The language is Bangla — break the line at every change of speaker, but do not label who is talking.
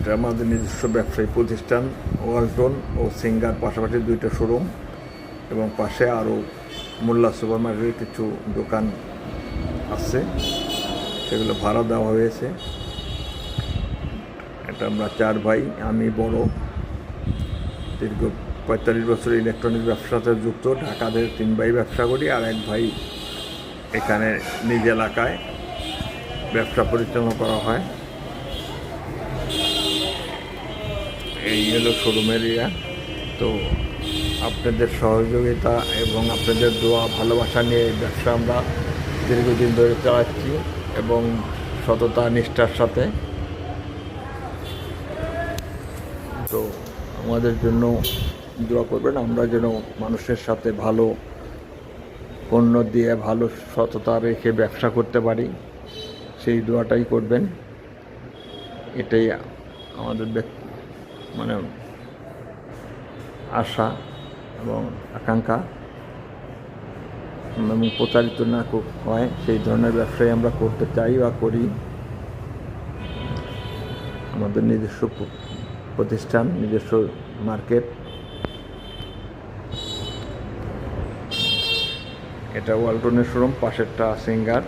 এটা আমাদের নিজস্ব ব্যবসায়ী প্রতিষ্ঠান ওয়ালটন ও সিঙ্গার পাশাপাশি 2টা শোরুম এবং পাশে আরও মোল্লা সুপার মার্কেটের কিছু দোকান আছে, সেগুলো ভাড়া দেওয়া হয়েছে। এটা আমরা 4 ভাই, আমি বড়, দীর্ঘ 45 বছর ইলেকট্রনিক ব্যবসার সাথে যুক্ত। ঢাকাদের 3 ভাই ব্যবসা করি, আর 1 ভাই এখানে নিজ এলাকায় ব্যবসা পরিচালনা করা হয়। এই হলো শোরুম এরিয়া। তো আপনাদের সহযোগিতা এবং আপনাদের দোয়া ভালোবাসা নিয়ে এই ব্যবসা আমরা দীর্ঘদিন ধরে চালাচ্ছি এবং সততা নিষ্ঠার সাথে। তো আমাদের জন্য দোয়া করবেন, আমরা যেন মানুষের সাথে ভালো পণ্য দিয়ে ভালো সততা রেখে ব্যবসা করতে পারি, সেই দোয়াটাই করবেন। এটাই আমাদের মানে আশা এবং আকাঙ্ক্ষা, এবং প্রতারিত না হয় সেই ধরনের ব্যবসায় আমরা করতে চাই বা করি। আমাদের নিজস্ব প্রতিষ্ঠান, নিজস্ব মার্কেট। এটা ওয়ালটনের শোরুম, পাশেরটা সিঙ্গার।